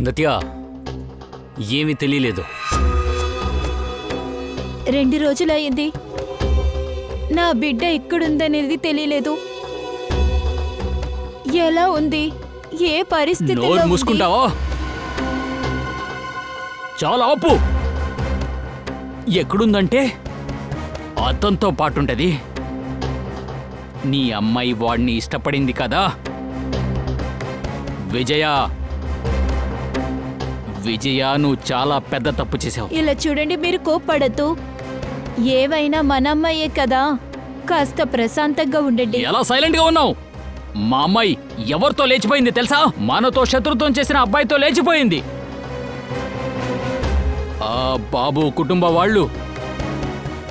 నత్య ఏమీ తెలియలేదు. 2 రోజులయ్యింది. నా బిడ్డ ఎక్కడుందనేది తెలియలేదు. ఎలా ఉంది, ఏ పరిస్థితిలో నోరు మూసుకుంటావా? చాలా ఆపు. ఎక్కడుందంటే అతనితో పాటుంటది. నీ అమ్మాయి వాడిని ఇష్టపడింది కదా విజయ. నువ్వు చాలా పెద్ద తప్పు చేశావు. ఇలా చూడండి, మీరు కోప్పడద్దు. ఏవైనా మన అమ్మాయే కదా, కాస్త ప్రశాంతంగా ఉండండి. ఎలా సైలెంట్ గా ఉన్నావు? మా అమ్మాయి ఎవరితో లేచిపోయింది తెలుసా? మనతో శత్రుత్వం చేసిన అబ్బాయితో లేచిపోయింది. ఆ బాబు కుటుంబ వాళ్ళు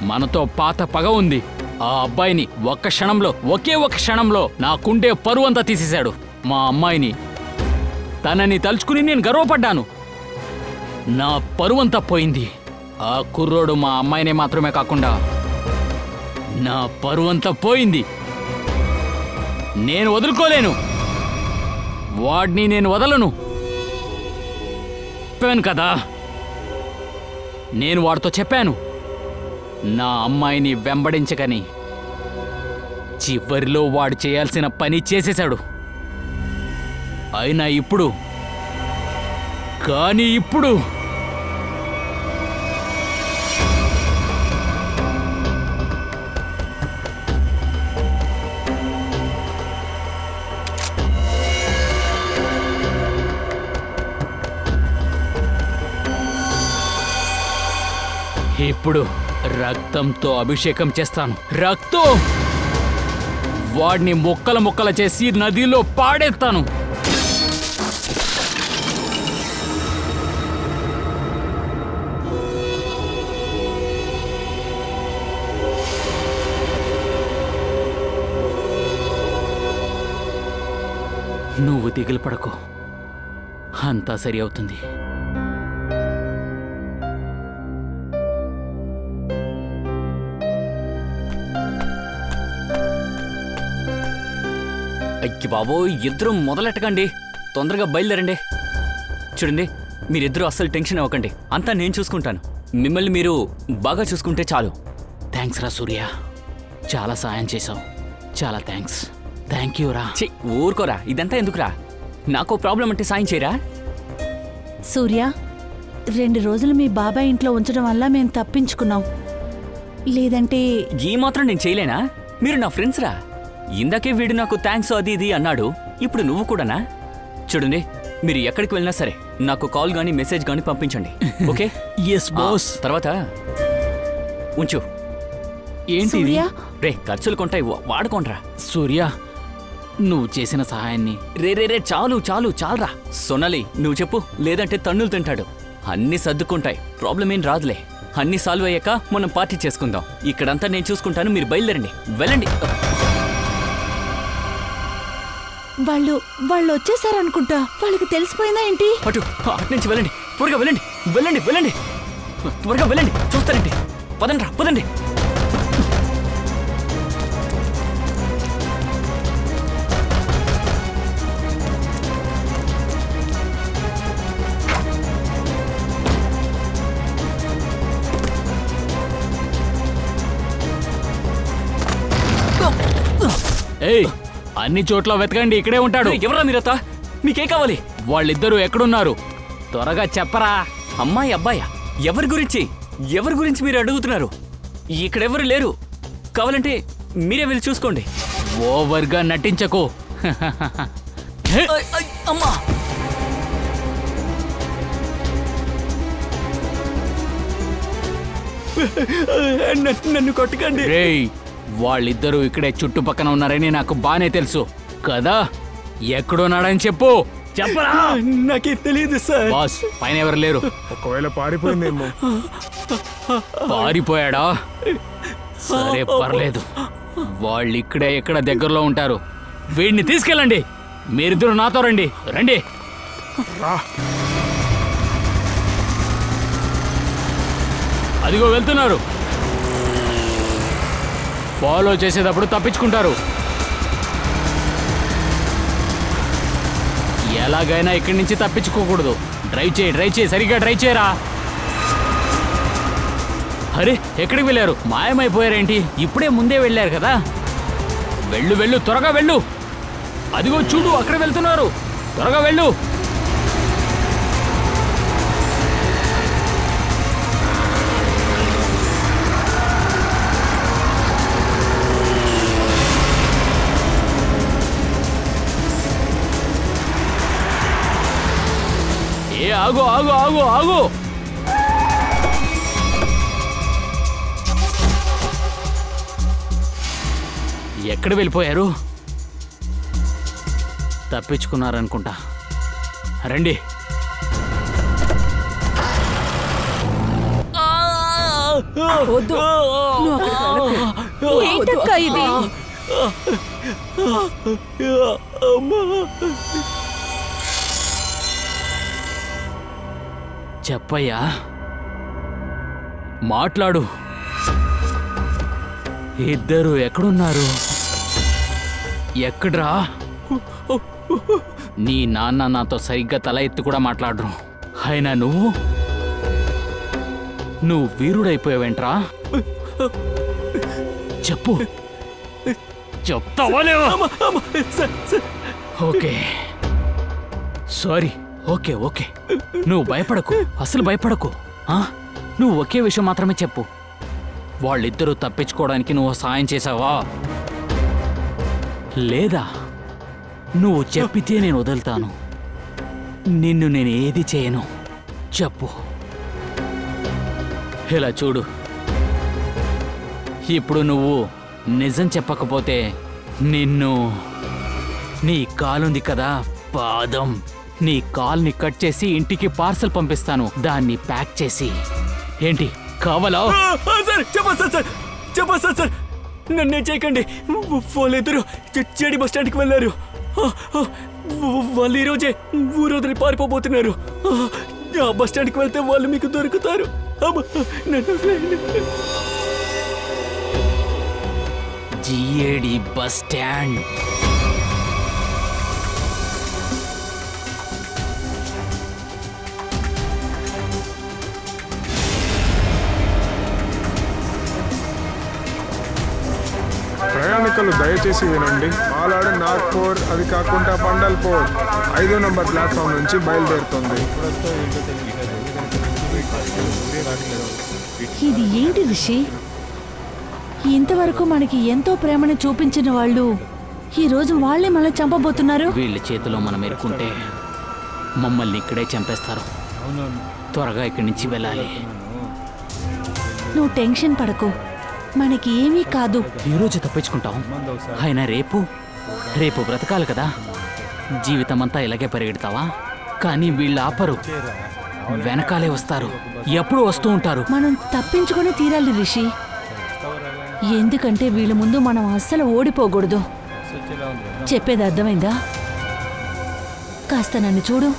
మనతో పాత పగ ఉంది. ఆ అబ్బాయిని ఒకే ఒక్క క్షణంలో నాకుండే పరువంతా తీసేశాడు. మా అమ్మాయిని, తనని తలుచుకుని నేను గర్వపడ్డాను. నా పరువంతా పోయింది. ఆ కుర్రోడు మా అమ్మాయినే మాత్రమే కాకుండా నా పరువంతా పోయింది. నేను వదులుకోలేను. వాడిని నేను వదలను. చెప్పాను కదా, నేను వాడితో చెప్పాను నా అమ్మాయిని వెంబడించకని. చివరిలో వాడు చేయాల్సిన పని చేసేశాడు. అయినా ఇప్పుడు ఇప్పుడు రక్తంతో అభిషేకం చేస్తాను. రక్తం వాడిని ముక్కల చేసి నదిలో పాడేస్తాను. నువ్వు దిగులు పడకు, అంతా సరి అవుతుంది. అయ్యి బాబో, ఇద్దరు మొదలెట్టకండి, తొందరగా బయలుదేరండి. చూడండి, మీరిద్దరూ అస్సలు టెన్షన్ అవ్వకండి, అంతా నేను చూసుకుంటాను. మిమ్మల్ని మీరు బాగా చూసుకుంటే చాలు. థ్యాంక్స్ రా సూర్య, చాలా సాయం చేశావు. చాలా థ్యాంక్స్. థ్యాంక్ యూ రా. ఊరుకోరా, ఇదంతా ఎందుకురా? నాకో ప్రాబ్లం అంటే సాయం చేయరా? సూర్య, 2 రోజులు మీ బాబాయ్ ఇంట్లో ఉంచడం వల్ల మేము తప్పించుకున్నాం. లేదంటే ఈ మాత్రం నేను చేయలేనా? మీరు నా ఫ్రెండ్స్ రా. ఇందాకే వీడు నాకు థ్యాంక్స్ అది ఇది అన్నాడు, ఇప్పుడు నువ్వు కూడానా? చూడండి, మీరు ఎక్కడికి వెళ్ళినా సరే నాకు కాల్ గానీ మెసేజ్ గానీ పంపించండి, ఓకే? Yes boss. తర్వాత ఉంచు. ఏంటి రే, ఖర్చులు కొంటాయి, వాడుకోండ్రా. సూర్య, నువ్వు చేసిన సహాయాన్ని రే చాలు చాలురా. సొనాలి, నువ్వు చెప్పు, లేదంటే తన్నులు తింటాడు. అన్నీ సర్దుకుంటాయి, ప్రాబ్లం ఏం రాదులే. అన్నీ సాల్వ్ అయ్యాక మనం పార్టీ చేసుకుందాం. ఇక్కడంతా నేను చూసుకుంటాను, మీరు బయలుదేరండి, వెళ్ళండి. వాళ్ళు వచ్చేసారనుకుంటా. వాళ్ళకి తెలిసిపోయిందా ఏంటి? అటు నుంచి వెళ్ళండి, త్వరగా వెళ్ళండి, త్వరగా వెళ్ళండి, చూస్తారండి. పదండి. ఏయ్, అన్ని చోట్ల వెతకండి, ఇక్కడే ఉంటాడు. ఎవరా మీరతా? మీకేం కావాలి? వాళ్ళిద్దరూ ఎక్కడున్నారు? త్వరగా చెప్పరా. అమ్మాయి అబ్బాయా? ఎవరి గురించి మీరు అడుగుతున్నారు? ఇక్కడెవరు లేరు. కావాలంటే మీరే వెళ్ళి చూసుకోండి. ఓవర్గా నటించకు. అమ్మా, నన్ను కొట్టకండి. రేయ్, వాళ్ళిద్దరూ ఇక్కడే చుట్టుపక్కన ఉన్నారని నాకు బానే తెలుసు కదా. ఎక్కడున్నాడని చెప్పు. చెప్పరా. నాకేం తెలియదు సార్. బాస్, పైన ఎవరు లేరు. ఒకవేళ పారిపోయిందేమో. పారిపోయాడా? సరే, పర్లేదు. వాళ్ళు ఇక్కడే ఎక్కడ దగ్గరలో ఉంటారు. వీడిని తీసుకెళ్ళండి. మీరిద్దరు నాతో రండి. అదిగో వెళ్తున్నారు. ఫాలో చేసేటప్పుడు తప్పించుకుంటారు. ఎలాగైనా ఇక్కడి నుంచి తప్పించుకోకూడదు. డ్రైవ్ చేయి, సరిగ్గా డ్రైవ్ చేయరా. అరే ఎక్కడికి వెళ్ళారు? మాయమైపోయారేంటి? ఇప్పుడే ముందే వెళ్ళారు కదా. వెళ్ళు, త్వరగా వెళ్ళు. అదిగో చూడు, అక్కడ వెళ్తున్నారు. త్వరగా వెళ్ళు. ఆగు. ఎక్కడ వెళ్ళిపోయారు? తప్పించుకున్నారనుకుంటా. రండి. ఏంటక్కా ఇది? చెప్పయ్యా, మాట్లాడు. ఇద్దరు ఎక్కడున్నారు? ఎక్కడ్రా? నీ నాన్న నాతో సరిగ్గా తల ఎత్తి కూడా మాట్లాడరు. అయినా నువ్వు వీరుడైపోయావేంట్రా? చెప్పు. చెప్తావా లేవా? Okay, sorry. ఓకే, నువ్వు భయపడకు, అసలు భయపడకు. నువ్వు ఒకే విషయం మాత్రమే చెప్పు. వాళ్ళిద్దరూ తప్పించుకోవడానికి నువ్వు సాయం చేసావా లేదా? నువ్వు చెప్పితే నేను వదులుతాను. నిన్ను నేను ఏది చేయను. చెప్పు. ఇలా చూడు, ఇప్పుడు నువ్వు నిజం చెప్పకపోతే నీ కాలుంది కదా, పాదం, నీ కాల్ని కట్ చేసి ఇంటికి పార్సల్ పంపిస్తాను. దాన్ని ప్యాక్ చేసి. ఏంటి కావాలా? చెప్పండి సార్, నన్నే చేయకండి. వాళ్ళిద్దరూ చెడి బస్ స్టాండ్కి వెళ్ళారు. వాళ్ళు ఈరోజే ఊరు వదిలి పారిపోబోతున్నారు. ఆ బస్ స్టాండ్కి వెళ్తే వాళ్ళు మీకు దొరుకుతారు. GAD bus stand. ప్రయాణికులు దయచేసి వినండి. పాలాడు, నాగ్పూర్, అది కాకుండా పండల్పూర్ 5వ నంబర్ ప్లాట్ఫామ్ నుంచి బయలుదేరుతుంది. ఇది ఏంటి రిషి? ఇంతవరకు మనకి ఎంతో ప్రేమను చూపించిన వాళ్ళు ఈ రోజు వాళ్ళే మనల్ని చంపబోతున్నారు. వీళ్ళ చేతిలో మనం ఎరుకుంటే మమ్మల్ని ఇక్కడే చంపేస్తారు. త్వరగా ఇక్కడి నుంచి వెళ్ళాలి. నువ్వు టెన్షన్ పడకు, మనకి ఏమీ కాదు. ఈరోజు తప్పించుకుంటాం. అయినా రేపు బ్రతకాలి కదా. జీవితం అంతా ఇలాగే పరిగెడతావా? కానీ వీళ్ళు ఆపరు, వెనకాలే వస్తారు. ఎప్పుడు వస్తూ ఉంటారు. మనం తప్పించుకొని తీరాలి రిషి. ఎందుకంటే వీళ్ళ ముందు మనం అస్సలు ఓడిపోకూడదు. చెప్పేది అర్థమైందా? కాస్త నన్ను చూడు.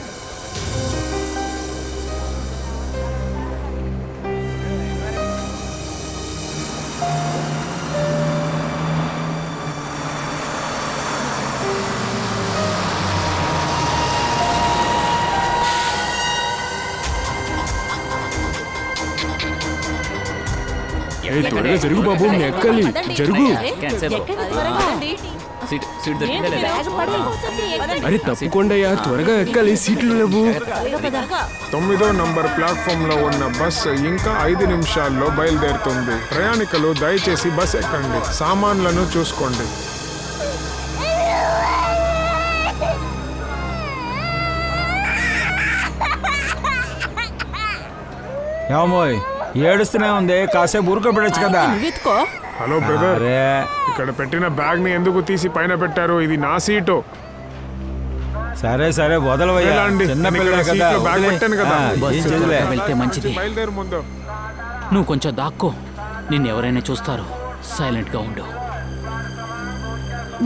త్వరగా జరుగు బాబు, ఎక్కాలి. జరుగు. అరే తప్పకుండా, త్వరగా ఎక్కాలి, సీట్లు లేవు. 9వ నంబర్ ప్లాట్ఫామ్ లో ఉన్న బస్సు ఇంకా 5 నిమిషాల్లో బయలుదేరుతుంది. ప్రయాణికులు దయచేసి బస్ ఎక్కండి, సామాన్లను చూసుకోండి. ఏమోయ్ ఏడుస్తూనే ఉంది, కాసేపు ఊరుకోబెట్టచ్చు కదా. హలో బ్రదర్, ఇక్కడ పెట్టిన బ్యాగ్ ని ఎందుకు తీసి పైన పెట్టారు? ఇది నా సీటు. సరే సరే వదలవయ్యా, చిన్న పిల్లలు కదా. వెళ్తే మంచిది. ముందు నువ్వు కొంచెం దాక్కో, నిన్ను ఎవరైనా చూస్తారు. సైలెంట్ గా ఉండు.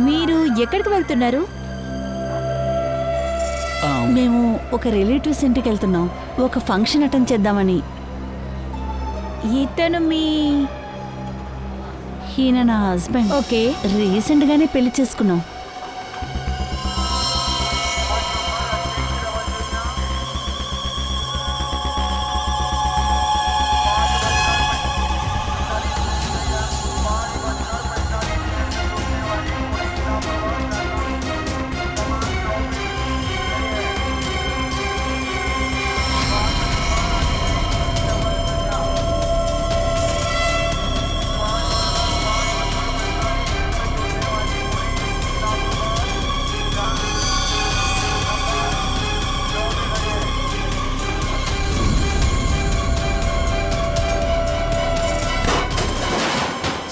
మీరు ఎక్కడికి వెళ్తున్నారు? మేము ఒక రిలేటివ్స్ ఇంటికి వెళ్తున్నాం, ఒక ఫంక్షన్ అటెండ్ చేద్దామని. ఇతను ఈయన నా హస్బెండ్. ఓకే. రీసెంట్ గానే పెళ్లి చేసుకున్నాం.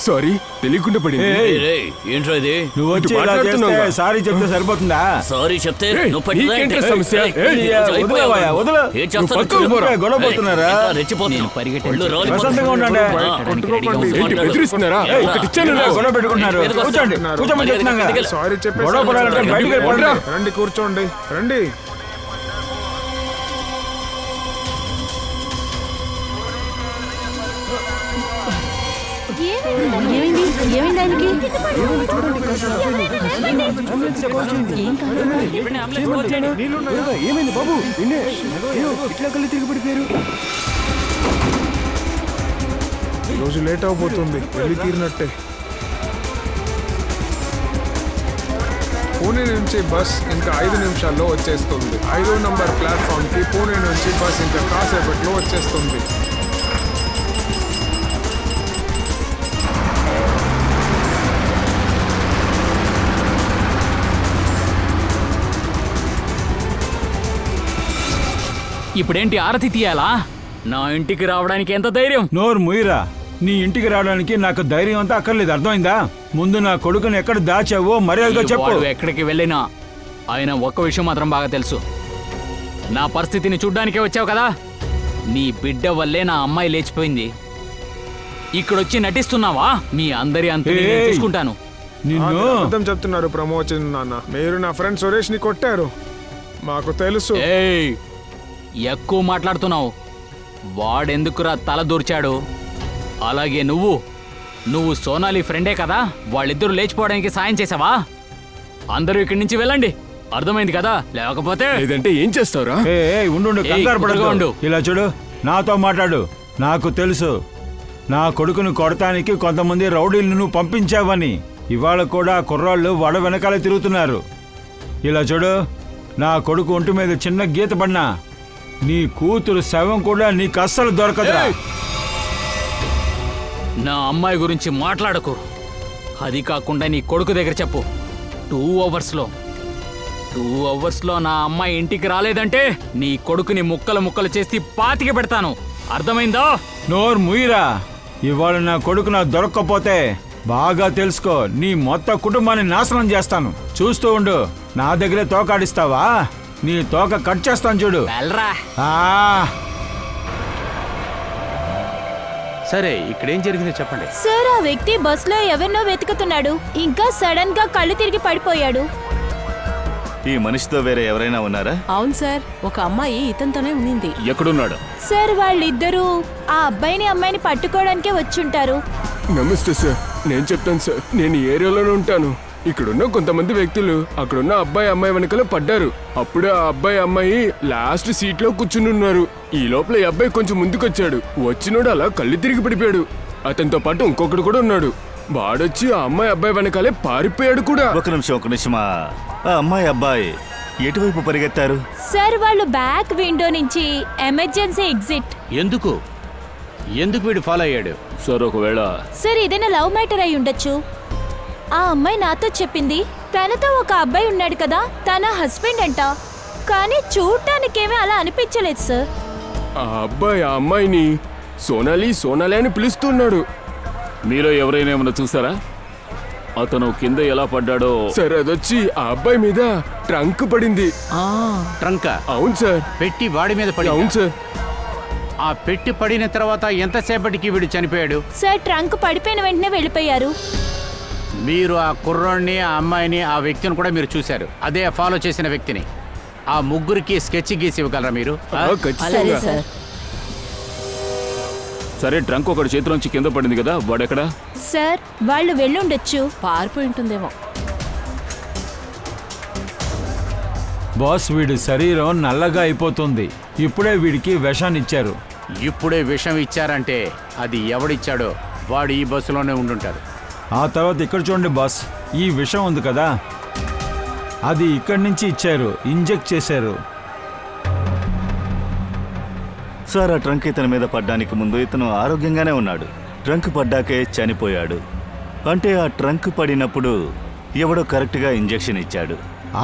సారీ తెలియకుండా పడింది. ఏంట్రా ఇది? నువ్వు వచ్చి ఇలా మాట్లాడుతున్నావు చేస్తే సారీ చెప్తే సరిపోతుందా? సారీ చెప్తే ఏయ్, నువ్వు పట్టిందా నీకేంటి ఏంటి? సమస్య? ఏయ్, వదిలేవయ్యా, వదిలే. ఏం చేస్తారో నువ్వు పక్కకు చూడు. పోరా. గొడవ పడుతున్నారా? ఏయ్, ఇంకా రెచ్చిపోతున్నావు. ఒళ్ళు రాలిపోతుంది. ప్రశాంతంగా ఉండండి. ఏంటి బెదిరిస్తున్నారా? ఒకటి ఇచ్చాను ఇలా గొడవ పెట్టుకుంటున్నారు. కూర్చోండి కూర్చోమని చెప్తున్నాం కదా. సారీ చెప్పేసి గొడవ పడాలంటే బయటికి వెళ్ళిపోండి. రండి కూర్చోండి రండి. ఏమైంది ఏమైంది ఆయనకి? ఏమైంది బాబు? ఇట్లా కళ్ళు తిరిగి పడిపోయారు. ఈరోజు లేట్ అవబోతుంది, వెళ్ళి తీరినట్టే. పూణే నుంచి బస్ ఇంకా 5 నిమిషాల్లో వచ్చేస్తుంది. 5వ నంబర్ ప్లాట్ఫామ్ కి పూణే నుంచి బస్ ఇంకా కాసేపట్లో వచ్చేస్తుంది. ఇప్పుడేంటి ఆరతి తీయాలా? నా ఇంటికి రావడానికి ఎంత ధైర్యం? నోరు ముయిరా. నీ ఇంటికి రావడానికి నాకు ధైర్యం అంతా అక్కర్లేదు, అర్థమైందా? ముందు నా కొడుకుని ఎక్కడ దాచావో మర్యాదగా చెప్పు. వాడు ఎక్కడికి వెళ్ళినా ఆయన ఒక్క విషయం మాత్రం బాగా తెలుసు. నా పరిస్థితిని చూడ్డానికే వచ్చావు కదా. నీ బిడ్డ వల్లే నా అమ్మాయి లేచిపోయింది. ఇక్కడొచ్చి నటిస్తున్నావా? మీ అందరి అంత ఏయ్. చూసుకుంటాను. నిన్ను అబద్ధం చెప్తున్నారు ప్రమోద్ నాన్న. మీరు నా ఫ్రెండ్ సురేష్ ని కొట్టారు, మాకు తెలుసు. ఏయ్, ఎక్కువ మాట్లాడుతున్నావు. వాడెందుకురా తల దూర్చాడు? అలాగే నువ్వు సోనాలి ఫ్రెండే కదా. వాళ్ళిద్దరూ లేచిపోవడానికి సాయం చేసావా? అందరూ ఇక్కడి నుంచి వెళ్ళండి, అర్థమైంది కదా? లేకపోతే లేదంటే ఏం చేస్తావురా? ఉండు ఏయ్, కంగారు కుదురుగా ఉండు. పడదు. ఇలా చూడు, నాతో మాట్లాడు. నాకు తెలుసు నా కొడుకును కొడటానికి కొంతమంది రౌడీలను నువ్వు పంపించావని. ఇవాళ కూడా కుర్రాళ్ళు వడ వెనకాలే తిరుగుతున్నారు. ఇలా చూడు, నా కొడుకు ఒంటి మీద చిన్న గీత పడినా నీ కూతురు శవం కూడా నీకు అస్సలు దొరకదు. నా అమ్మాయి గురించి మాట్లాడకు. అది కాకుండా నీ కొడుకు దగ్గర చెప్పు. 2 అవర్స్లో నా అమ్మాయి ఇంటికి రాలేదంటే నీ కొడుకుని ముక్కలు చేసి పాతికి పెడతాను, అర్థమైందా? నోరు ముయిరా. ఇవాళ నా కొడుకు నాకు దొరక్కపోతే బాగా తెలుసుకో, నీ మొత్తం కుటుంబాన్ని నాశనం చేస్తాను. చూస్తూ ఉండు. నా దగ్గరే తోకాడిస్తావా? నీ తోక కట్ చేస్తాను చూడు. వెళ్ళరా. సరే, ఇక్కడేం జరిగిందో చెప్పండి. సార్, ఆ వ్యక్తి బస్సులో ఎవరినో వెతుకుతున్నాడు. ఇంకా సడన్ గా కళ్ళు తిరిగి పడిపోయాడు. ఈ మనిషితో వేరే ఎవరైనా ఉన్నారా? అవును సార్, ఒక అమ్మాయి ఇతనితోనే ఉన్నింది. ఎక్కడున్నాడు? సార్, వాళ్ళిద్దరూ ఆ అబ్బాయిని అమ్మాయిని పట్టుకోవడానికే వచ్చుంటారు. నమస్తే సార్, నేను చెప్తాను సార్. నేను ఈ ఏరియాలోనే ఉంటాను. ఇక్కడున్న కొంతమంది వ్యక్తులు అక్కడున్న అబ్బాయి అమ్మాయి వెనకాల పడ్డారు. అప్పుడే ఆ అబ్బాయి అమ్మాయి లాస్ట్ సీట్ లో కూర్చుని ఉన్నారు. ఈ లోపల ఈ అబ్బాయి కొంచెం ముందుకొచ్చాడు. వచ్చినోడు అలా కళ్ళు తిరిగి పడిపోయాడు. అతనితో పాటు ఇంకొకడు కూడా ఉన్నాడు. వాడొచ్చి ఆ అమ్మాయి అబ్బాయి వెనకాలే పారిపోయాడు కూడా. ఒక నిమిషం. ఆ అమ్మాయి అబ్బాయి ఎటువైపు పరిగెత్తారు? సార్, వాళ్ళు బ్యాక్ విండో నుంచి ఎమర్జెన్సీ ఎగ్జిట్. ఎందుకు వీడు ఫాలో అయ్యాడు? సార్, ఒకవేళ సార్, ఏదైనా లవ్ మ్యాటర్ అయి ఉండొచ్చు. ఆ అమ్మాయి నాతో చెప్పింది తనతో ఒక అబ్బాయి ఉన్నాడు కదా, తన హస్బెండ్ అంట. కానీ చూడటానికేమీ అలా అనిపించలేదు సార్. ఆ అబ్బాయి ఆ అమ్మాయిని సోనాలి అని పిలుస్తున్నాడు. మీలో ఎవరైనా ఏమన్నా చూసారా? అతను కింద ఎలా పడ్డాడో? సార్, అదొచ్చి ఆ అబ్బాయి మీద ట్రంక్ పడింది. ట్రంక్? అవును సార్. పెట్టి వాడి మీద పడి? అవును సార్. ఆ పెట్టి పడిన తర్వాత ఎంతసేపటికి వీడు చనిపోయాడు? సార్, ట్రంక్ పడిపోయిన వెంటనే వెళ్ళిపోయారు. మీరు ఆ కుర్రాడిని, ఆ అమ్మాయిని, ఆ వ్యక్తిని కూడా మీరు చూశారు. అదే ఫాలో చేసిన వ్యక్తిని. ఆ ముగ్గురికి స్కెచ్ గీసి ఇవ్వగలరా మీరు? ఖచ్చితంగా. సరే, ట్రంక్ ఒకటి చేతిలోంచి కింద పడింది కదా, వాడెక్కడా? సార్, వాళ్ళు వెళ్ళుండొచ్చు. పారిపోయి ఉంటుందేమో. బాస్, వీడి శరీరం నల్లగా అయిపోతుంది. ఇప్పుడే వీడికి విషాన్ని ఇచ్చారు. ఇప్పుడే విషం ఇచ్చారంటే అది ఎవడిచ్చాడో వాడు ఈ బస్సులోనే ఉండుంటాడు. ఆ తర్వాత ఇక్కడ చూడండి బాస్, ఈ విషం ఉంది కదా, అది ఇక్కడి నుంచి ఇచ్చారు, ఇంజెక్ట్ చేశారు. సార్, ఆ ట్రంక్ ఇతని మీద పడ్డానికి ముందు ఇతను ఆరోగ్యంగానే ఉన్నాడు. ట్రంక్ పడ్డాకే చనిపోయాడు. అంటే ఆ ట్రంక్ పడినప్పుడు ఎవడో కరెక్ట్గా ఇంజెక్షన్ ఇచ్చాడు.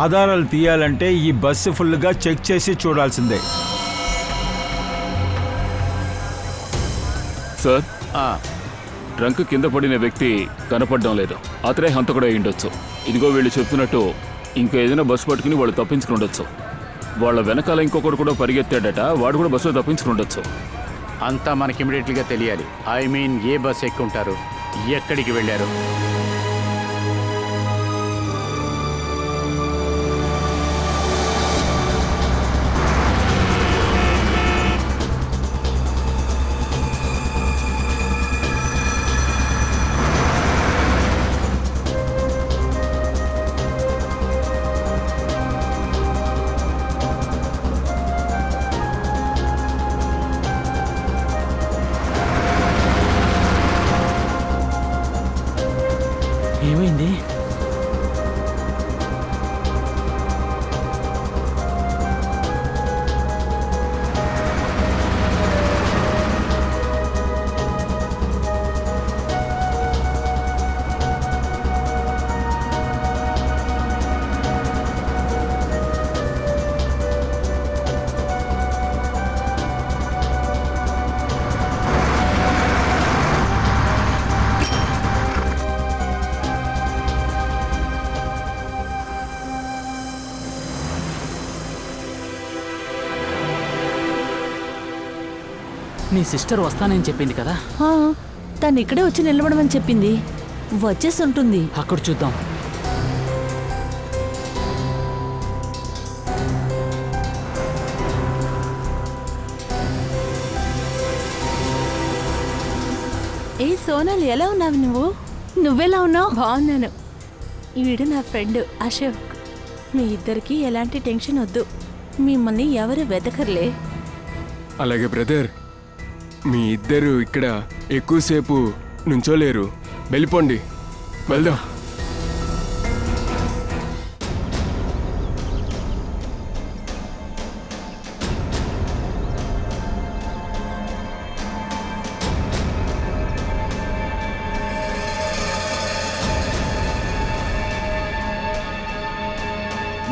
ఆధారాలు తీయాలంటే ఈ బస్సు ఫుల్గా చెక్ చేసి చూడాల్సిందే. సార్, ట్రంక్ కింద పడిన వ్యక్తి కనపడడం లేదు. అతనే హంతకుడు అయి ఉండొచ్చు. ఇదిగో వీళ్ళు చెప్తున్నట్టు ఇంకా ఏదైనా బస్సు పట్టుకుని వాళ్ళు తప్పించుకుని ఉండొచ్చు. వాళ్ళ వెనకాల ఇంకొకడు కూడా పరిగెత్తాడట, వాడు కూడా బస్సులో తప్పించుకుని ఉండొచ్చు. అంతా మనకి ఇమీడియట్గా తెలియాలి. ఐ మీన్ ఏ బస్సు ఎక్కుంటారు, ఎక్కడికి వెళ్ళారు. ఏమైంది? నీ సిస్టర్ వస్తానని చెప్పింది కదా? తను ఇక్కడే వచ్చి నిలబడమని చెప్పింది. వచ్చేసి ఉంటుంది. అక్కడ చూద్దాం. ఏ సోనాలి, ఎలా ఉన్నావు నువ్వు? నువ్వెలా ఉన్నావు? బాగున్నాను. వీడు నా ఫ్రెండ్ అశోక్. మీ ఇద్దరికి ఎలాంటి టెన్షన్ వద్దు. మిమ్మల్ని ఎవరు వెతకర్లే. అలాగే బ్రదర్, మీ ఇద్దరు ఇక్కడ ఎక్కువసేపు నుంచోలేరు. వెళ్ళిపోండి, వెళ్దాం.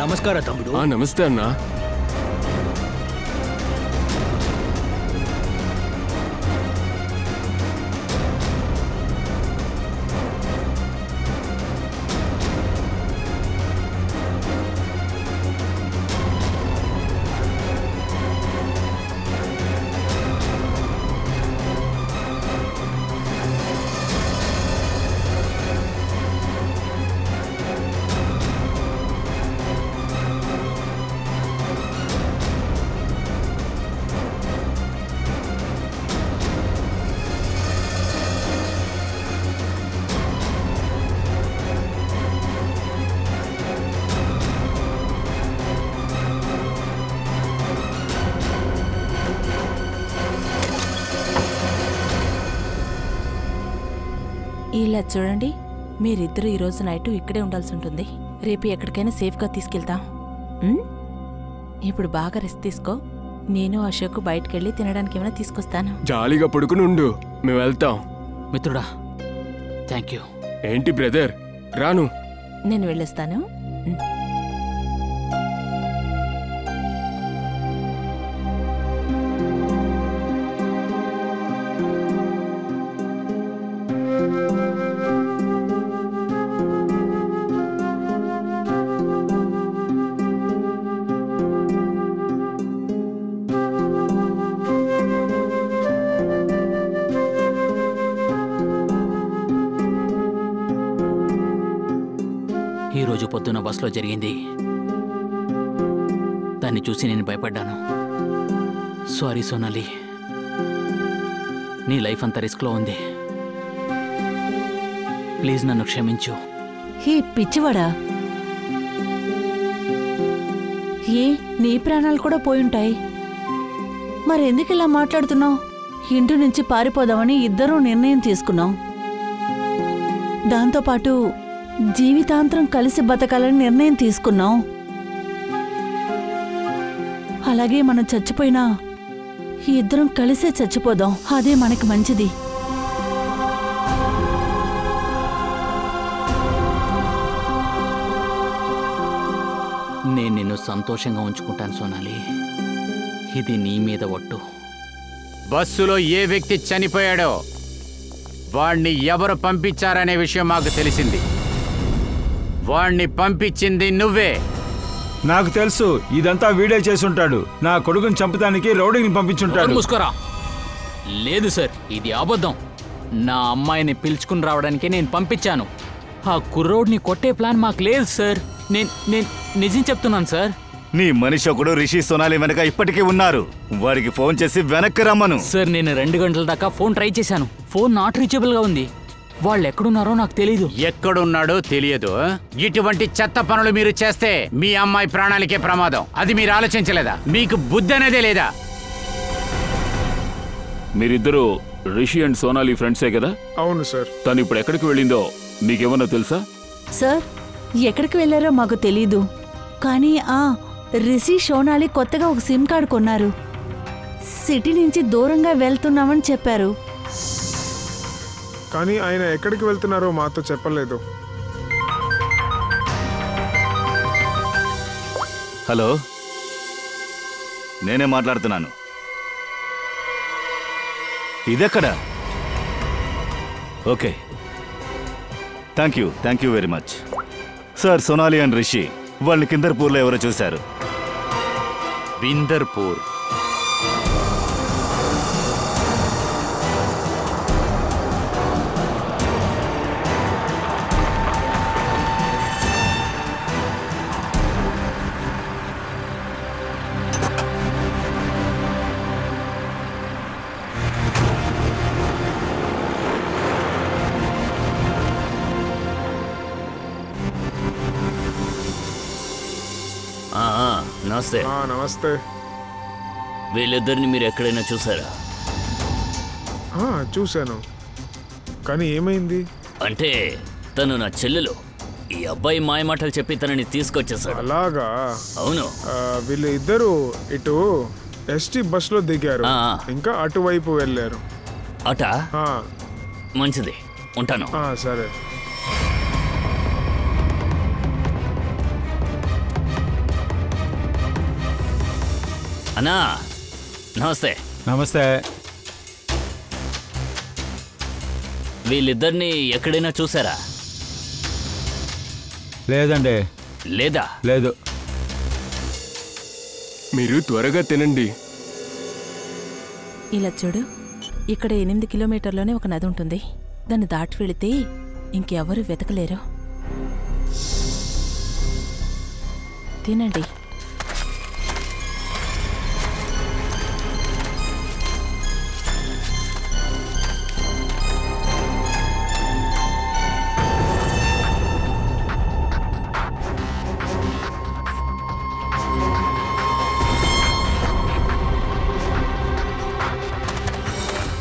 నమస్కార తమ్ముడు. నమస్తే అన్నా. ఇలా చూడండి, మీరిద్దరూ ఈరోజు నైట్ ఇక్కడే ఉండాల్సి ఉంటుంది. రేపు ఎక్కడికైనా సేఫ్గా తీసుకెళ్తాం. ఇప్పుడు బాగా రెస్ట్ తీసుకో. నేను అశోక్ బయటకెళ్ళి తినడానికి ఏమైనా తీసుకొస్తాను. జాలీగా పడుకుని ఉండు, మేము వెళ్తాం. మిత్రుడా, థ్యాంక్ యూ. ఏంటి బ్రదర్, రాను. నేను వెళ్ళొస్తాను. ఈరోజు పొద్దున్న బస్సులో జరిగింది. దాన్ని చూసి నేను భయపడ్డాను. సారీ సోనాలి, నీ లైఫ్ అంతా రిస్క్లో ఉంది. ప్లీజ్ నన్ను క్షమించు. హే పిచ్చివాడా, నీ ప్రాణాలు కూడా పోయుంటాయి. మరెందుకు ఇలా మాట్లాడుతున్నావు? ఇంటి నుంచి పారిపోదామని ఇద్దరూ నిర్ణయం తీసుకున్నాం. దాంతోపాటు జీవితాంతరం కలిసి బతకాలని నిర్ణయం తీసుకున్నాం. అలాగే మనం చచ్చిపోయినా ఇద్దరం కలిసే చచ్చిపోదాం. అదే మనకి మంచిది. నేను నిన్ను సంతోషంగా ఉంచుకుంటాను సోనాలి. ఇది నీ మీద ఒట్టు. బస్సులో ఏ వ్యక్తి చనిపోయాడో వాణ్ణి ఎవరు పంపించారనే విషయం మాకు తెలిసింది. వాణ్ణి పంపించింది నువ్వే. నాకు తెలుసు, ఇదంతా వీడే చేసుంటాడు. నా కొడుకుని చంపడానికి రౌడీని పంపించుంటాడు. ముసుకోరా. లేదు సార్, ఇది అబద్ధం. నా అమ్మాయిని పిలుచుకుని రావడానికి నేను పంపించాను. ఆ కుర్రోడ్ని కొట్టే ప్లాన్ మాకు లేదు సార్. నేను నిజం చెప్తున్నాను సార్. నీ మనిషి ఒకడు రిషి సోనాలి వెనక ఇప్పటికీ ఉన్నారు. వాడికి ఫోన్ చేసి వెనక్కి రమ్మను. సార్, నేను 2 గంటల దాకా ఫోన్ ట్రై చేశాను. ఫోన్ నాట్ రీచబుల్ గా ఉంది. వాళ్ళు ఎక్కడున్నారో నాకు తెలియదు. ఎక్కడున్నాడో తెలియదు. ఇటువంటి చెత్త పనులు మీరు చేస్తే మీ అమ్మాయి ప్రాణాలకే ప్రమాదం. అది మీరు ఆలోచించలేదా? మీకు బుద్ధి అనేదే లేదా? మీరిద్దరూ రిషి అండ్ సోనాలి ఫ్రెండ్సే కదా? అవును సార్. తను ఇప్పుడు ఎక్కడికి వెళ్ళిందో మీకేమన్నా తెలుసా? సార్, ఎక్కడికి వెళ్ళారో మాకు తెలీదు. కానీ రిషి సోనాలి కొత్తగా ఒక సిమ్ కార్డు కొన్నారు. సిటీ నుంచి దూరంగా వెళ్తున్నామని చెప్పారు. కానీ ఆయన ఎక్కడికి వెళ్తున్నారో మాతో చెప్పలేదు. హలో, నేనే మాట్లాడుతున్నాను. ఇదెక్కడా? Okay, thank you very much sir. Sonali and Rishi వాళ్ళని కిందర్పూర్లో ఎవరో చూశారు. బిందర్పూర్? నమస్తే. నమస్తే. వీళ్ళిద్దరిని మీరు ఎక్కడైనా చూసారా? చూశాను. కానీ ఏమైంది అంటే తను నా చెల్లెలు. ఈ అబ్బాయి మాయమాటలు చెప్పి తనని తీసుకొచ్చేసాడు. అలాగా? అవును. వీళ్ళు ఇద్దరు ఇటు ఎస్టీ బస్సులో దిగారు, ఇంకా అటువైపు వెళ్ళారు. అటా? మంచిది, ఉంటాను. సరే. అన్నా, నమస్తే. నమస్తే. వీళ్ళిద్దరిని ఎక్కడైనా చూసారా? లేదండి. లేదా? లేదు. మీరు త్వరగా తినండి. ఇలా చూడు, ఇక్కడ 8 కిలోమీటర్లోనే ఒక నది ఉంటుంది. దాన్ని దాటి వెళితే ఇంకెవరు వెతకలేరు. తినండి.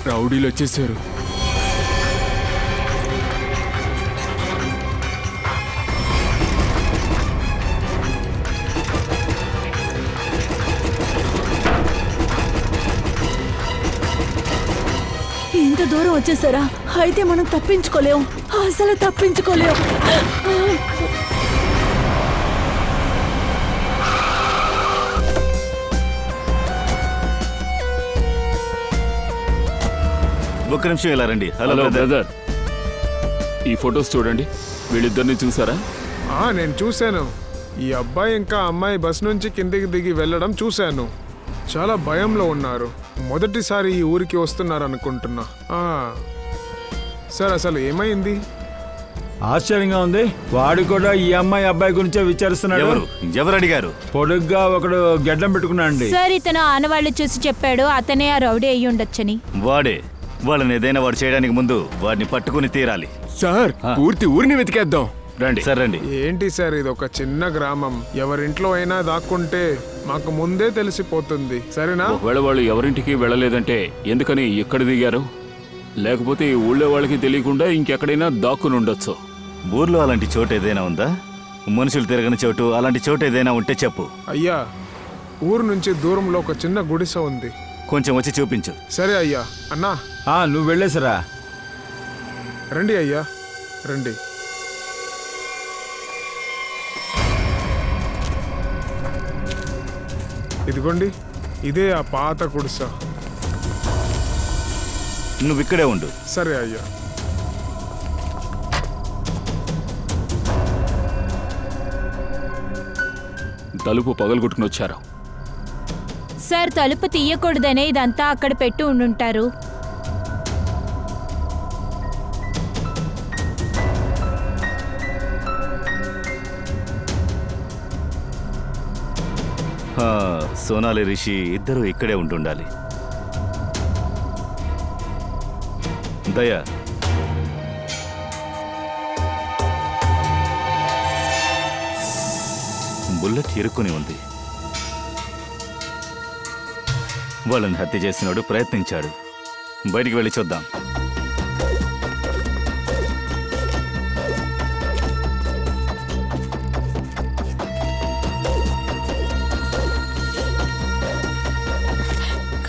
రౌడీలు వచ్చేసారు. ఇంత దూరం వచ్చేసారా? అయితే మనం తప్పించుకోలేం, అసలు తప్పించుకోలేం. ఒక్క నిమిషం ఇలా రండి. హలో బ్రదర్, ఈ ఫొటోస్ చూడండి. వీళ్ళిద్దరిని చూసారా? నేను చూశాను. ఈ అబ్బాయి ఇంకా అమ్మాయి బస్ నుంచి కిందికి దిగి వెళ్ళడం చూశాను. చాలా భయంలో ఉన్నారు. మొదటిసారి ఈ ఊరికి వస్తున్నారు అనుకుంటున్నా. సార్, అసలు ఏమైంది? ఆశ్చర్యంగా ఉంది. వాడు కూడా ఈ అమ్మాయి అబ్బాయి గురించే విచారిస్తున్నాడు. ఎవరు అడిగారు? పొడుగ్గా ఒకడు గెడ్డం పెట్టుకున్నాడు. సార్, ఇతను ఆనవాళ్ళు చూసి చెప్పాడు అతనే ఆ రౌడీ అయ్యి ఉండొచ్చని. వాడే. వాళ్ళని ఏదైనా వాడు చేయడానికి ముందు వాడిని పట్టుకుని తీరాలి. సార్, పూర్తి ఊరిని వెతికేద్దాం. రండి సార్, రండి. ఏంటి సార్, ఇది ఒక చిన్న గ్రామం. ఎవరింట్లో అయినా దాక్కుంటే మాకు ముందే తెలిసిపోతుంది. సరేనా? ఒకవేళ వాళ్ళు ఎవరింటికి వెళ్ళలేదంటే ఎందుకని ఇక్కడ దిగారు? లేకపోతే ఈ ఊళ్ళో వాళ్ళకి తెలియకుండా ఇంకెక్కడైనా దాక్కుని ఉండొచ్చు. ఊర్లో అలాంటి చోటు ఏదైనా ఉందా? మనుషులు తిరగని చోటు, అలాంటి చోటు ఏదైనా ఉంటే చెప్పు. అయ్యా, ఊరు నుంచి దూరంలో ఒక చిన్న గుడిసె ఉంది. కొంచెం వచ్చి చూపించు. సరే అయ్యా. అన్నా, నువ్వు వెళ్ళేసరా? రండి అయ్యా, రండి. ఇదిగోండి, ఇదే ఆ పాత గుడిసె. నువ్వు ఇక్కడే ఉండు. సరే అయ్యా. తలుపు పగలగొట్టుకుని వచ్చారు. సార్ తలుపు తీయకూడదనే ఇదంతా అక్కడ పెట్టి ఉండుంటారు. సోనాలి రిషి ఇద్దరు ఇక్కడే ఉంటుండాలి. దయా, బుల్లెట్ ఇరుక్కుని ఉంది. వాళ్ళని హత్య చేసినాడు ప్రయత్నించాడు. బయటికి వెళ్ళి చూద్దాం.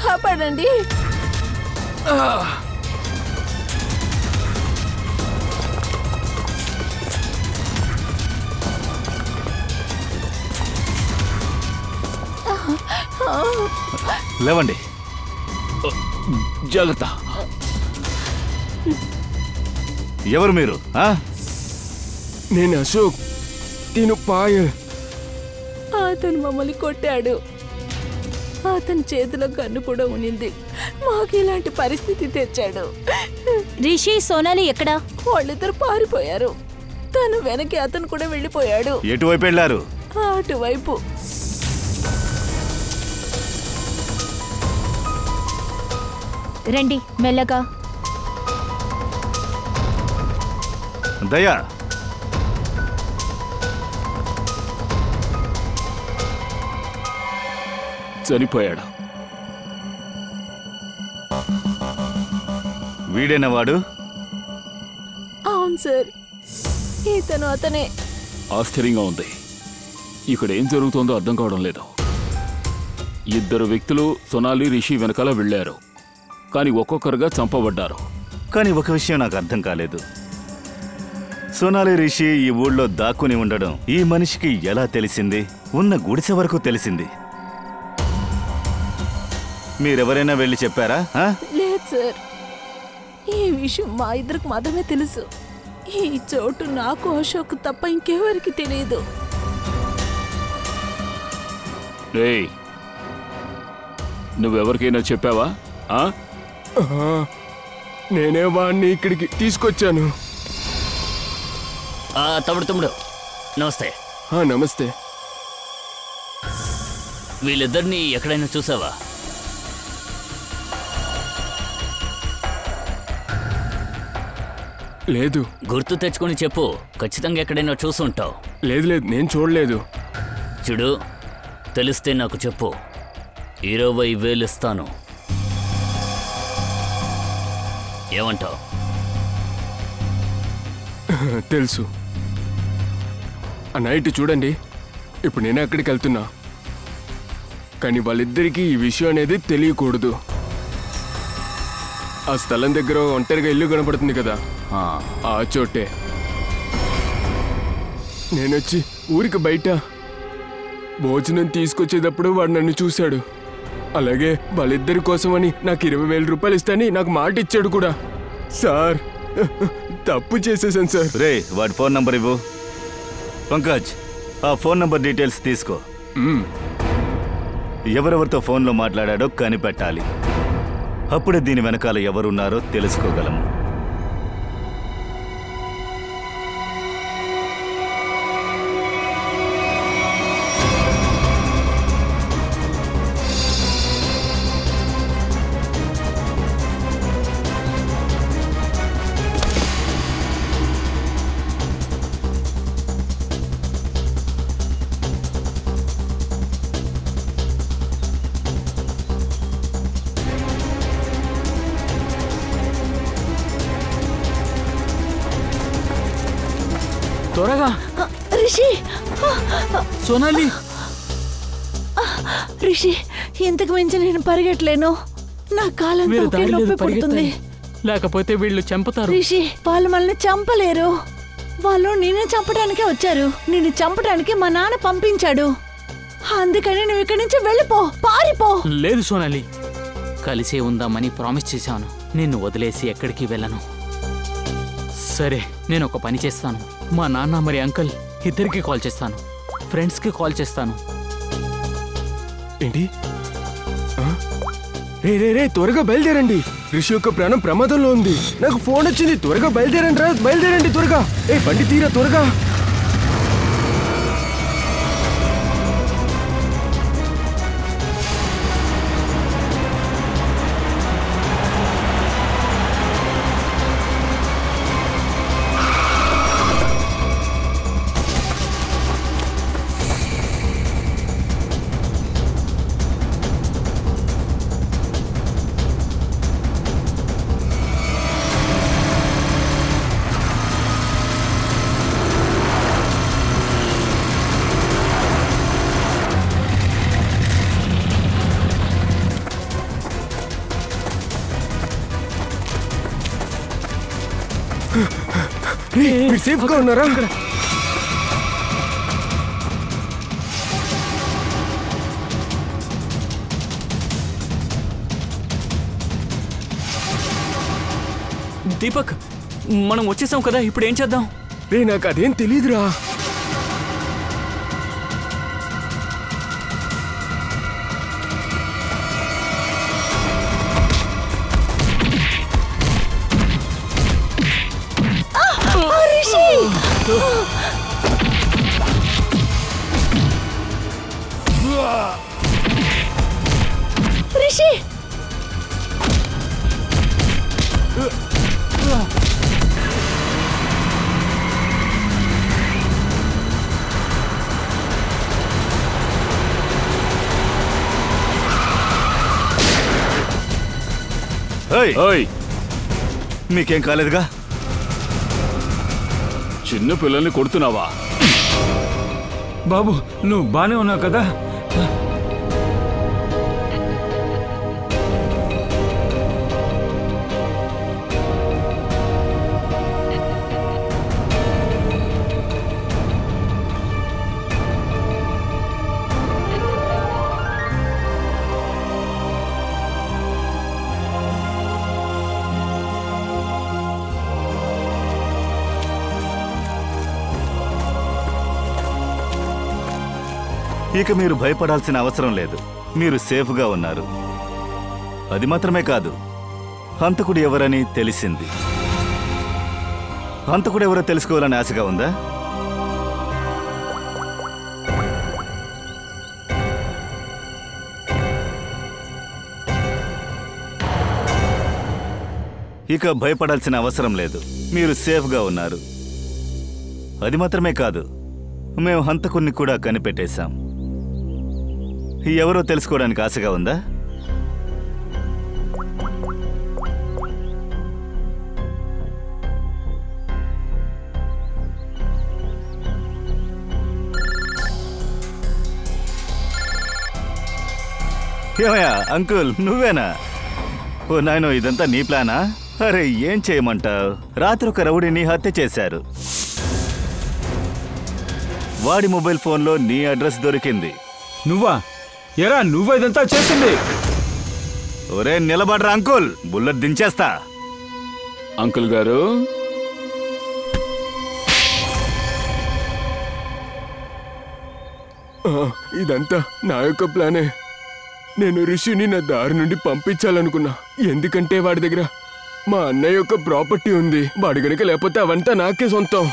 కాపాడండి. లేవండి. జాగ్రత్త. ఎవరు మీరు? నేను అశోక్. తిను పాయల్. అతను మమ్మల్ని కొట్టాడు. అతని చేతిలో గన్ను కూడా ఉన్నింది. మాకు ఇలాంటి పరిస్థితి తెచ్చాడు. రిషి, సోనాలి ఎక్కడా? వాళ్ళిద్దరు పారిపోయారు. తను వెనక్కి అతను కూడా వెళ్ళిపోయాడు. ఎటువైపు వెళ్ళారు? అటువైపు. రండి మెల్లగా. దయా, చనిపోయాడు. వీడేనా వాడు? అవును సార్, ఇతను అతనే. ఆశ్చర్యంగా ఉంది. ఇక్కడ ఏం జరుగుతుందో అర్థం కావడం లేదు. ఇద్దరు వ్యక్తులు సోనాలి రిషి వెనకాల వెళ్ళారు, కానీ ఒక్కొక్కరుగా చంపబడ్డారు. కానీ ఒక విషయం నాకు అర్థం కాలేదు. సోనాలి రిషి ఈ ఊళ్ళో దాక్కుని ఉండడం ఈ మనిషికి ఎలా తెలిసింది? ఉన్న గుడిసె వరకు తెలిసింది. మీరెవరైనా వెళ్ళి చెప్పారా? లేదు సార్, ఈ విషయం మా ఇద్దరికి మాత్రమే తెలుసు. ఈ చోటు నాకు అశోక్ తప్ప ఇంకెవరికి తెలియదు. నువ్వెవరికైనా చెప్పావా? నేనే వాడిని ఇక్కడికి తీసుకొచ్చాను. తమ్ముడు నమస్తే. నమస్తే. వీళ్ళిద్దరిని ఎక్కడైనా చూసావా? లేదు. గుర్తు తెచ్చుకొని చెప్పు, ఖచ్చితంగా ఎక్కడైనా చూసుంటావు. లేదు లేదు, నేను చూడలేదు. చూడు, తెలిస్తే నాకు చెప్పు. 20,000 ఇస్తాను. ఏమంటావు? తెలుసు. ఆ నైట్ చూడండి, ఇప్పుడు నేను అక్కడికి వెళ్తున్నా. కానీ వాళ్ళిద్దరికీ ఈ విషయం అనేది తెలియకూడదు. ఆ స్థలం దగ్గర ఒంటరిగా ఇల్లు కనపడుతుంది కదా, ఆ చోటే. నేనొచ్చి ఊరికి బయట భోజనం తీసుకొచ్చేటప్పుడు వాడు నన్ను చూశాడు. అలాగే వాళ్ళిద్దరి కోసమని నాకు 20,000 రూపాయలు ఇస్తాని నాకు మాట ఇచ్చాడు కూడా. సార్, తప్పు చేసేసాను సార్. రే, వాడి ఫోన్ నంబర్ ఇవ్వు. పంకజ్, ఆ ఫోన్ నంబర్ డీటెయిల్స్ తీసుకో. ఎవరెవరితో ఫోన్లో మాట్లాడాడో కనిపెట్టాలి. అప్పుడే దీని వెనకాల ఎవరున్నారో తెలుసుకోగలము. త్వరగా. రిషి, సోనాలి. రిషి, ఇంతకు మించి నేను పరిగెట్టలేను. నా కాలంతో నొప్పి పుడుతుంది. లేకపోతే వీళ్ళు చంపుతారు. రిషి, వాళ్ళు మనల్ని చంపలేరు. వాళ్ళు నిన్ను చంపడానికే వచ్చారు. నిన్ను చంపడానికి మా నాన్న పంపించాడు. అందుకని నువ్వు ఇక్కడి నుంచి వెళ్ళిపో, పారిపో. లేదు సోనాలి, కలిసే ఉందామని ప్రామిస్ చేశాను. నిన్ను వదిలేసి ఎక్కడికి వెళ్ళను. సరే, నేను ఒక పని చేస్తాను. మా నాన్న మరి అంకుల్ ఇద్దరికి కాల్ చేస్తాను. ఫ్రెండ్స్కి కాల్ చేస్తాను. ఏంటి రే రే రే త్వరగా బయలుదేరండి. రిషి యొక్క ప్రాణం ప్రమాదంలో ఉంది. నాకు ఫోన్ వచ్చింది. త్వరగా బయలుదేరండి రా, బయలుదేరండి త్వరగా. బండి తీరా త్వరగా. మీరు సేఫ్ గా ఉన్నారా? దీపక్, మనం వచ్చేసాం కదా, ఇప్పుడు ఏం చేద్దాం? రే నాకు అదేం తెలీదురా. రిషి మీకేం కాలేదుగా? చిన్న పిల్లల్ని కొడుతున్నావా? బాబు నువ్వు బానే ఉన్నావు కదా? ఇక మీరు భయపడాల్సిన అవసరం లేదు. మీరు సేఫ్గా ఉన్నారు. అది మాత్రమే కాదు, హంతకుడు ఎవరని తెలిసింది. హంతకుడు ఎవరో తెలుసుకోవాలని ఆశగా ఉందా? ఇక భయపడాల్సిన అవసరం లేదు. మీరు సేఫ్గా ఉన్నారు. అది మాత్రమే కాదు, మేము హంతకుడిని కూడా కనిపెట్టేశాం. ఎవరో తెలుసుకోవడానికి ఆశగా ఉందా? ఏమయ్యా అంకుల్, నువ్వేనా? ఓ నాయనో, ఇదంతా నీ ప్లానా? అరే ఏం చేయమంటావు? రాత్రి ఒక రౌడీని హత్య చేశారు. వాడి మొబైల్ ఫోన్లో నీ అడ్రస్ దొరికింది. నువ్వా? ఎరా నువ్వు ఇదంతా చేసింది? ఒరే నిలబడరా అంకుల్, బుల్లెట్ దించేస్తా. అంకుల్ గారు, ఇదంతా నా యొక్క ప్లానే. నేను రిషిని నా దారి నుండి పంపించాలనుకున్నా. ఎందుకంటే వాడి దగ్గర మా అన్నయ్య యొక్క ప్రాపర్టీ ఉంది. వాడి గనుక లేకపోతే అవంతా నాకే సొంతం.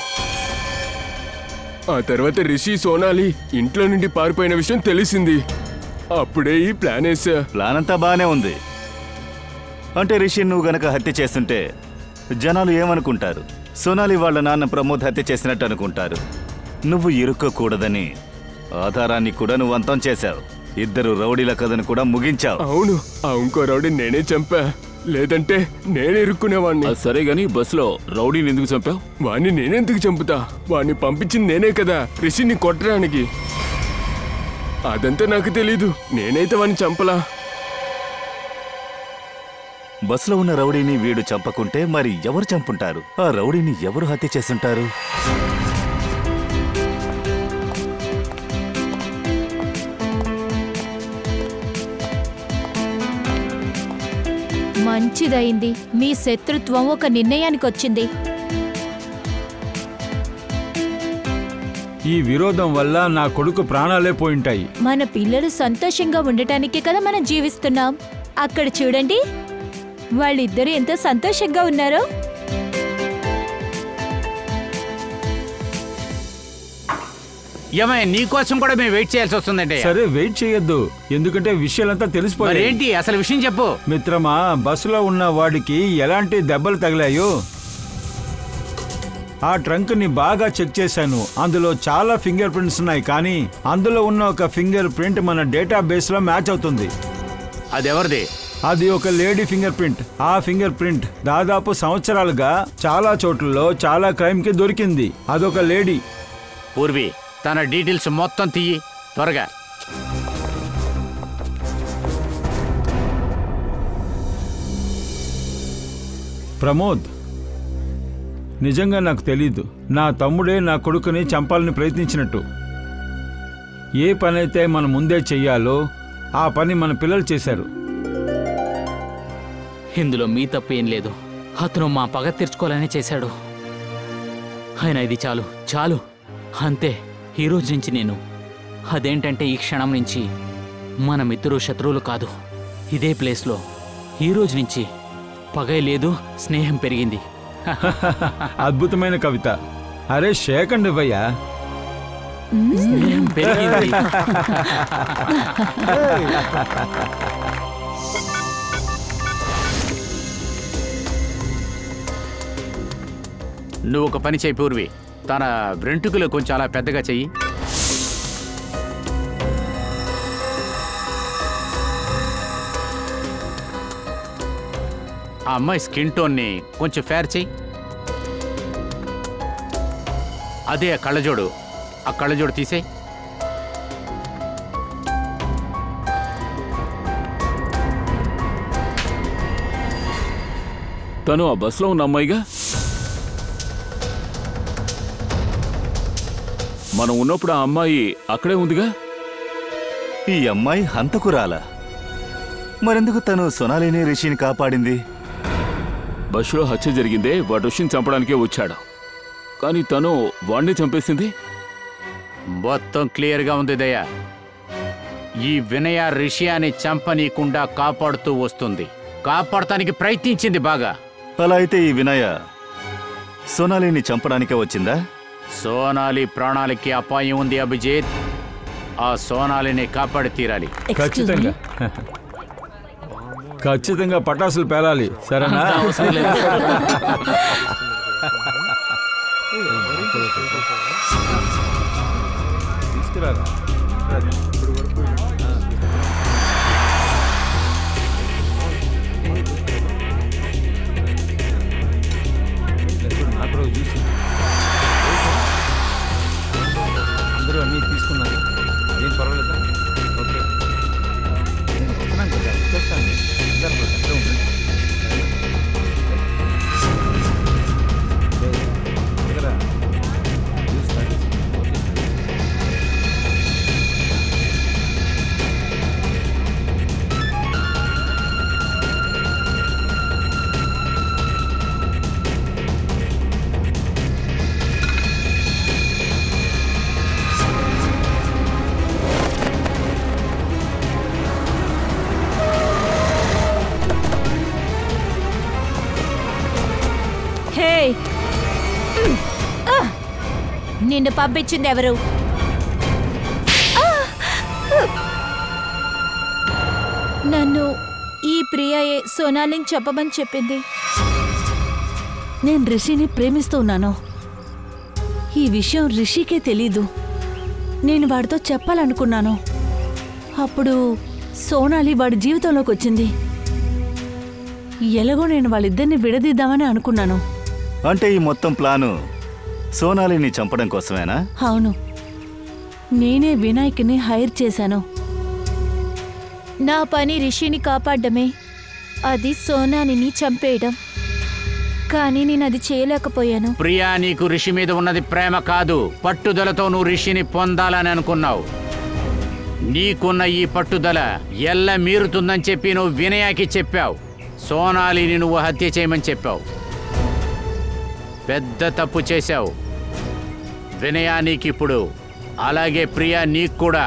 ఆ తర్వాత రిషి, సోనాలి ఇంట్లో నుండి పారిపోయిన విషయం తెలిసింది. అప్పుడే ఈ ప్లాన్ వేసా. ప్లాన్ అంతా బానే ఉంది. అంటే రిషి నువ్వు గనక హత్య చేస్తుంటే జనాలు ఏమనుకుంటారు? సోనాలి వాళ్ళ నాన్న ప్రమోద్ హత్య చేసినట్టు అనుకుంటారు. నువ్వు ఇరుక్కోకూడదని ఆధారాన్ని కూడా నువ్వు అంతం చేశావు. ఇద్దరు రౌడీల కథను కూడా ముగించావు. అవును, ఆ ఇంకో రౌడీ నేనే చంపా. లేదంటే నేనే ఇరుక్కునేవాడిని. సరే గాని బస్సులో రౌడీని ఎందుకు చంపావు? వాణ్ణి నేనెందుకు చంపుతా? వాణ్ణి పంపించింది నేనే కదా, రిషిని కొట్టడానికి. అదంతా నాకు తెలీదు. నేనైతే వాణ్ణి చంపలా. బస్సులో ఉన్న రౌడీని వీడు చంపకుంటే మరి ఎవరు చంపుంటారు? ఆ రౌడీని ఎవరు హత్య చేస్తుంటారు? మంచిదైంది. మీ శత్రుత్వం ఒక నిర్ణయానికి వచ్చింది. ఈ విరోధం వల్ల నా కొడుకు ప్రాణాలే పోయింటాయి. మన పిల్లలు సంతోషంగా ఉండటానికే కదా మనం జీవిస్తున్నాం. అక్కడ చూడండి, వాళ్ళిద్దరూ ఎంత సంతోషంగా ఉన్నారో. ఏమయ్య, నీకోసం కూడా మేము వెయిట్ చేయాల్సి వస్తుందండి. సరే, వెయిట్ చేయొద్దు, ఎందుకంటే విషయాలంతా తెలిసిపోయాయి. ఏంటి అసలు విషయం చెప్పు. మిత్రమా, బస్సులో ఉన్న వాడికి ఎలాంటి దెబ్బలు తగిలాయో ఆ ట్రంక్ ని బాగా చెక్ చేశాను. అందులో చాలా ఫింగర్ ప్రింట్స్ ఉన్నాయి, కానీ అందులో ఉన్న ఒక ఫింగర్ ప్రింట్ మన డేటాబేస్ లో మ్యాచ్ అవుతుంది. అదెవరిది? అది ఒక లేడీ ఫింగర్ ప్రింట్. ఆ ఫింగర్ ప్రింట్ దాదాపు సంవత్సరాలుగా చాలా చోట్లలో చాలా క్రైమ్ కి దొరికింది. అదొక లేడీ. పూర్వి, తన డీటెయిల్స్ మొత్తం తీయి త్వరగా. ప్రమోద్, నిజంగా నాకు తెలీదు. నా తమ్ముడే నా కొడుకుని చంపాలని ప్రయత్నించినట్టు. ఏ పనైతే మనం ముందే చెయ్యాలో ఆ పని మన పిల్లలు చేశారు. ఇందులో మీ తప్పు ఏం లేదు. అతను మా పగ తీర్చుకోవాలనే చేశాడు. అయినా ఇది చాలు చాలు అంతే. ఈ రోజు నుంచి నేను అదేంటంటే ఈ క్షణం నుంచి మనమిద్దరూ శత్రువులు కాదు. ఇదే ప్లేస్లో ఈ రోజు నుంచి పగై లేదు, స్నేహం పెరిగింది. అద్భుతమైన కవిత. అరే షేకండి భయ్యా. స్నేహం పెరిగింది. నువ్వు ఒక పని చేయి పూర్వి, తన వెంట్రుకలు కొంచెం అలా పెద్దగా చెయ్యి. ఆ అమ్మాయి స్కిన్ టోన్ని కొంచెం ఫేర్ చెయ్యి. అదే ఆ కళ్ళజోడు, ఆ కళ్ళజోడు తీసేయి. తను ఆ బస్సులో ఉన్న అమ్మాయిగా? మనం ఉన్నప్పుడు ఆ అమ్మాయి అక్కడే ఉందిగా? ఈ అమ్మాయి హంతకురాలా? మరెందుకు తను సొనాలిని రిషిని కాపాడింది? బస్సులో హత్య జరిగిందే, వాడు రిషిని చంపడానికే వచ్చాడు. కానీ తను వాడిని చంపేసింది. మొత్తం క్లియర్గా ఉంది దయ. ఈ వినయ రిషియాని చంపనీయకుండా కాపాడుతూ వస్తుంది. కాపాడటానికి ప్రయత్నించింది బాగా. అలా అయితే ఈ వినయ సోనాలిని చంపడానికే వచ్చిందా? సోనాలి ప్రాణాలకి అపాయం ఉంది అభిజిత్. ఆ సోనాలిని కాపాడి తీరాలి. ఖచ్చితంగా ఖచ్చితంగా పటాసులు పేలాలి. సరేనా? తీసుకురారా. నాకు రోజు చూసి అందరూ అన్నీ తీసుకున్నారు. ఏం పర్వాలేదా? ఓకే, నేను వస్తున్నాను కదా, వచ్చేస్తాను. అందరూ అక్కడే ఉండండి. దగ్గర జ్యూస్ తాగేసి నిన్ను పంపించింది ఎవరు? నన్ను ఈ ప్రియాయే సోనాలిని చెప్పమని చెప్పింది. నేను రిషిని ప్రేమిస్తున్నాను. ఈ విషయం రిషికే తెలీదు. నేను వాడితో చెప్పాలనుకున్నాను. అప్పుడు సోనాలి వాడి జీవితంలోకి వచ్చింది. ఎలాగో నేను వాళ్ళిద్దరిని విడదీద్దామని అనుకున్నాను. అంటే ఈ మొత్తం ప్లాను సోనాలిని చంపడం కోసమేనా? అవును, నేనే వినాయక్ని హైర్ చేశాను. నా పని రిషిని కాపాడమే, అది సోనాలిని చంపేయడం. కానీ నేను అది చేయలేకపోయాను. ప్రియా, నీకు రిషి మీద ఉన్నది ప్రేమ కాదు, పట్టుదలతో నువ్వు రిషిని పొందాలని అనుకున్నావు. నీకున్న ఈ పట్టుదల ఎల్ల మీరుతుందని చెప్పి నువ్వు వినయాకి చెప్పావు. సోనాలిని నువ్వు హత్య చేయమని చెప్పావు. పెద్ద తప్పు చేశావు. వినయా నీకిప్పుడు, అలాగే ప్రియా నీకు కూడా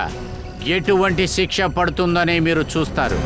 ఎటువంటి శిక్ష పడుతుందని మీరు చూస్తారు.